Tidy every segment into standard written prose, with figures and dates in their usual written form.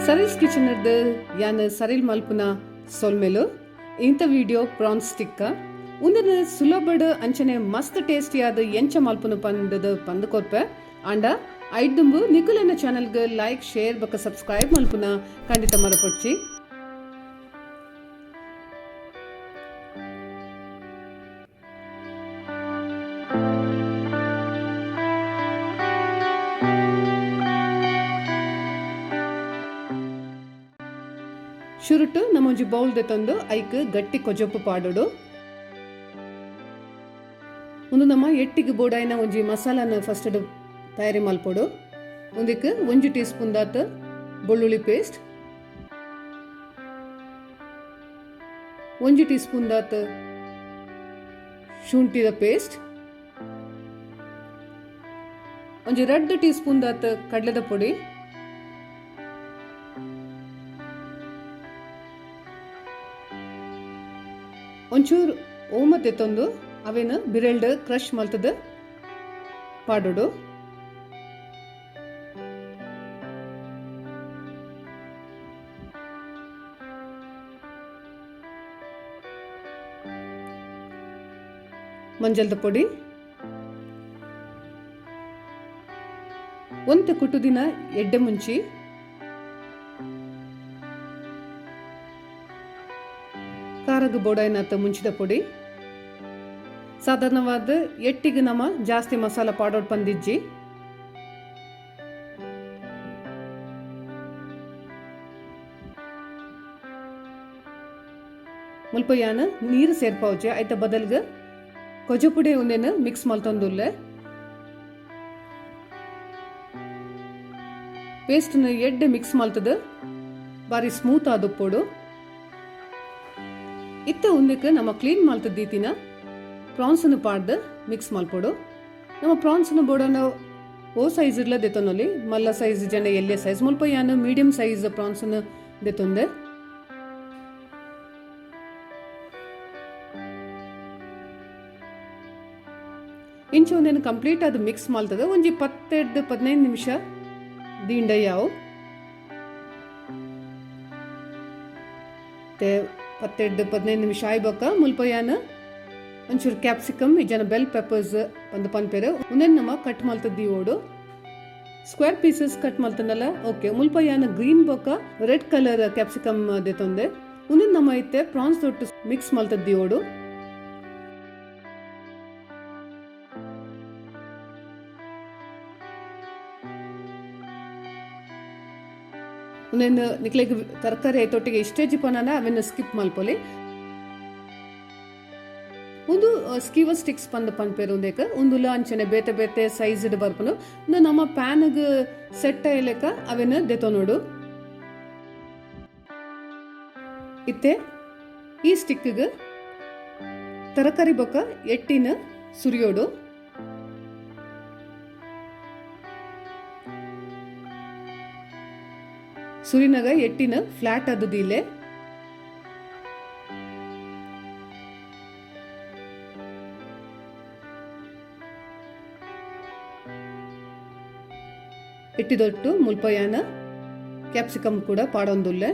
ಸರಿಲ್ಸ್ kitchen ಯಾನ್ ಸರಿಲ್ ಮಲ್ಪುನ ಸೊಲ್ಮೆಲು ಇಂಥ ವಿಡಿಯೋ ಪ್ರಾನ್ ಸ್ಟಿಕ್ಕ ಉಂದನ ಸುಲಭಡ್ ಅಂಚನೆ ಮಸ್ತ್ ಟೇಸ್ಟಿಯಾದ ಎಂಚ ಮಲ್ಪುನ ಪಂದ್ ಕೊರ್ಪೆ ಅಂಡ ಐಡ್ದುಂಬು ನಿಕುಲೆನ ಚಾನಲ್ಗೆ ಲೈಕ್ ಶೇರ್ ಬೊಕ ಸಬ್ಸ್ಕ್ರೈಬ್ ಮಲ್ಪುನ ಖಂಡಿತ ಮರಪೊಡ್ಚಿ. ಶುರುಟು ನಮ್ಮೊಂಜಿ ಬೌಲ್ ದೆತೊಂದು ಐಕ್ ಗಟ್ಟಿ ಕೊಜೊಪ್ಪು ಪಾಡೋಡು. ಒಂದು ನಮ್ಮ ಎಟ್ಟಿಗೆ ಬೋಡಾಯಿನ ಒಂಜಿ ಮಸಾಲಾನ ಫಸ್ಟ್ ತಯಾರಿ ಮಲ್ಪೊಡು. ಒಂದಿಕ್ 1 ಟೀ ಸ್ಪೂನ್ ದಾತ ಬೆಳ್ಳುಳ್ಳಿ ಪೇಸ್ಟ್, 1 ಟೀ ಸ್ಪೂನ್ ದಾತ ಶುಂಠಿದ ಪೇಸ್ಟ್, ಒಂಜಿ 2 ಟೀ ಸ್ಪೂನ್ ದಾತ ಕಡ್ಲೆದ ಪೊಡಿ, ಒಂಚೂರು ಓಮ ತೆತ್ತೊಂದು ಅವೇನು ಬಿರೆಲ್ಡ್ ಕ್ರಶ್ ಮಲ್ತದ ಪಾಡೋಡು. ಮಂಜಲ್ದ ಪೊಡಿ, ಒಂತೆ ಕುಟುದಿನ ಎಡ್ಡೆ ಮುಂಚಿ, ಖಾರದ ಬೋಡಾಯಿನಾತ ಮುಂಚಿದ ಪೊಡಿ. ಸಾಧಾರಣವಾದ ಎಟ್ಟಿಗೆ ನಮ್ಮ ಜಾಸ್ತಿ ಮಸಾಲ ಪಾಡೋಡ್ ಪಂದಿಜ್ಜಿ. ಮುಲ್ಪ ಯಾನ ನೀರು ಸೇರ್ಪಾವ್ಜೆ ಐತ ಬದಲ್ಗ ಕೊಜಪುಡಿ ಉಂದೇನು ಮಿಕ್ಸ್ ಮಲ್ತೊಂದುಲ್ಲೆ. ಪೇಸ್ಟ್ನ ಎಡ್ಡೆ ಮಿಕ್ಸ್ ಮಲ್ತದ ಬಾರಿ ಸ್ಮೂತ್ ಆದುಪ್ಪೋಡು. ಇತ್ತ ಉಂದಕ್ಕೆ ನಮ್ಮ ಕ್ಲೀನ್ ಮಲ್ತದ್ದೀತಿನ ಪ್ರಾನ್ಸನ್ನು ಪಾಡ್ದು ಮಿಕ್ಸ್ ಮಲ್ಪೊಡು. ನಮ್ಮ ಪ್ರಾನ್ಸನ್ನು ಬೋಡನ ಓ ಸೈಜ್ ಇರ್ಲ ದೆತೊನಲ್ಲಿ ಮಲ್ಲ ಸೈಜ್ ಜನ ಎಲ್ಲೆ ಸೈಜ್ ಮುಲ್ಪ ಯಾನು ಮೀಡಿಯಂ ಸೈಜ್ ಪ್ರಾನ್ಸನ್ನು ದೆತೊಂದೆ. ಇಂಚ ಒಂದೇನು ಕಂಪ್ಲೀಟ್ ಅದು ಮಿಕ್ಸ್ ಮಲ್ತದ ಒಂಜಿ 10-15 ನಿಮಿಷ ದೀಂಡ ಯಾವು 10-15 ನಿಮಿಷ ಆಯ್ಬೊಕ್ಕ ಮುಲ್ಪ ಯಾನು ಒಂಚೂರು ಕ್ಯಾಪ್ಸಿಕಮ್ ಇಜನ ಬೆಲ್ ಪೆಪ್ಪರ್ಸ್ ಒಂದು ಪನ್ಪೇರು ಉಂದೇನು ನಮ್ಮ ಕಟ್ ಮಲ್ತದ್ದಿ ಓಡು ಸ್ಕ್ವೇರ್ ಪೀಸಸ್ ಕಟ್ ಮಲ್ತನಲ್ಲ. ಓಕೆ ಮುಲ್ಪ ಯಾನು ಗ್ರೀನ್ ಬೊಕ್ಕ ರೆಡ್ ಕಲರ್ ಕ್ಯಾಪ್ಸಿಕಮ್ ದೆತೊಂದೆ ಉಂದೇನು ನಮ್ಮ ಐತೆ ಪ್ರಾನ್ಸ್ ತೊಟ್ಟು ಮಿಕ್ಸ್ ಮಲ್ತದ್ದಿ ಓಡು. ಉಂದೇನು ನಿಕ್ಲೆಗ್ ತರಕಾರಿ ಐತೊಟ್ಟಿಗೆ ಇಷ್ಟೇಜಿ ಪೊನನ ಅವೆನ್ನು ಸ್ಕಿಪ್ ಮಲ್ಪೊಲಿ. ಒಂದು ಸ್ಕೀವರ್ ಸ್ಟಿಕ್ಸ್ ಪಂದ್ ಪನ್ಪೇರು ಉಂದೇಕ ಉಂದುಲ ಅಂಚನೆ ಬೇತೆ ಬೇತೆ ಸೈಜ್ಡ್ ಬರ್ಪುನು ನಮ್ಮ ಪ್ಯಾನ್ಗ್ ಸೆಟ್ ಆಯ್ಲೆಕ ಅವೆನ್ನು ದೆತೊನೋಡು. ಇತ್ತೆ ಈ ಸ್ಟಿಕ್ಗೆ ತರಕಾರಿ ಬೊಕ್ಕ ಎಟ್ಟಿನ ಸುರಿಯೋಡು. ಸುರಿನಾಗ ಎಟ್ಟಿನ ಫ್ಲಾಟ್ ಆದದಿಲೆ. ಎಟ್ಟಿದೊಟ್ಟು ಮುಲ್ಪ ಯಾನ ಕ್ಯಾಪ್ಸಿಕಮ್ ಕೂಡ ಪಾಡೊಂದುಲ್ಲೆ.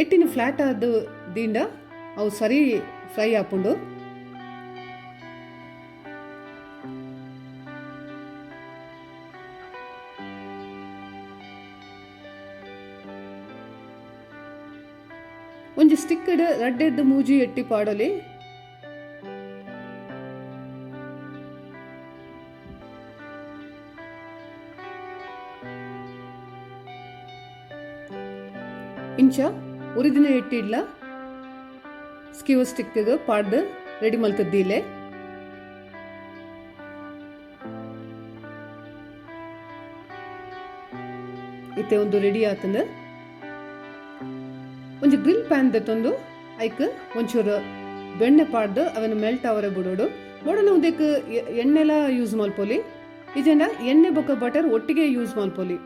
ಎಟ್ಟಿನ ಫ್ಲಾಟ್ ಆದ ದಿಂಡ ಅವು ಸರಿ ಫ್ರೈ ಹಾಕೊಂಡು ಒಂಜಿ ಸ್ಟಿಕ್ಕಡ್ ರಡ್ಡೆಡ್ ಮೂಜಿ ಎಟ್ಟಿ ಪಾಡೊಲಿ. ಇಂಚ ಉರಿದಿನ ಎಟ್ಟಿಡ್ಲ ಸ್ಕಿವರ್ ಸ್ಟಿಕ್ಗೆ ಪಾಡ್ದು ರೆಡಿ ಮಲ್ತದ್ದೀಲೆ. ಇತ್ತೆ ಒಂದು ರೆಡಿ ಆತಂದ ಒಂಜಿ ಗ್ರಿಲ್ ಪ್ಯಾನ್ ದೆತ್ತೊಂದು ಐಕ್ ಒಂಚೂರು ಬೆಣ್ಣೆ ಪಾಡ್ದು ಅವನ್ನು ಮೆಲ್ಟ್ ಅವರೆ ಬಿಡೋಡು. ಬೋಡನ ಉದಕ್ ಎಣ್ಣೆಲ ಯೂಸ್ ಮಲ್ಪೊಲಿ. ಇಜೆಂಡ ಎಣ್ಣೆ ಬೊಕ್ಕ ಬಟರ್ ಒಟ್ಟಿಗೆ ಯೂಸ್ ಮಲ್ಪೊಲಿ.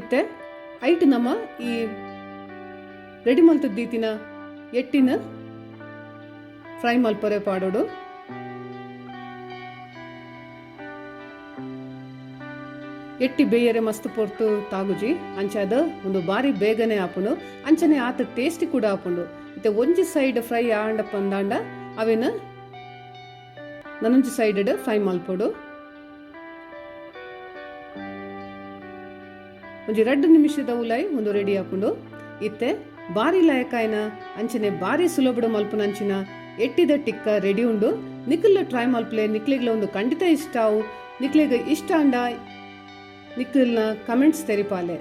ಇತ್ತೆ ಐಟ್ ನಮ್ಮ ಈ ರೆಡಿ ಮಲ್ತದ್ದೀತಿನ ಎಟ್ಟಿನ ಫ್ರೈ ಮಲ್ಪರೆ ಪಾಡೋಡು. ಎಟ್ಟಿ ಬೇಯರೆ ಮಸ್ತ್ ಪೊರ್ತು ತಾಗುಜಿ ಅಂಚಾದ ಒಂದು ಬಾರಿ ಬೇಗನೆ ಆಪುಂಡು ಅಂಚನೆ ಆತ ಟೇಸ್ಟಿ ಕೂಡ ಆಪುಂಡು. ಇತ್ತೆ ಒಂಜಿ ಸೈಡ್ ಫ್ರೈ ಆಂಡ ಪಂದಾಂಡ ಅವೇನ ನನೊಂಜಿ ಸೈಡ್ ಫ್ರೈ ಮಲ್ಪೊಡು. ಒಂಜಿ 2 ನಿಮಿಷದ ಉಲಾಯಿ ಒಂದು ರೆಡಿ ಆಪುಂಡು. ಇತ್ತೆ ಬಾರಿ ಲಾಯಕಾಯಿನ ಅಂಚನೆ ಬಾರಿ ಸುಲಭಡು ಮಲ್ಪುನಂಚಿನ ಎಟ್ಟಿದ ಟಿಕ್ಕ ರೆಡಿ ಉಂಡು. ನಿಕ್ಲ ಟ್ರೈ ಮಲ್ಪಲೆ ನಿಕ್ಲಿಗ್ಲ ಒಂದು ಖಂಡಿತ ಇಷ್ಟ ಆವು. ನಿಕ್ಲಿಗ ಇಷ್ಟ ಅಂಡ ನಿಕ್ಲಿನ ಕಮೆಂಟ್ಸ್ ತೆರಿಪಾಲೆ.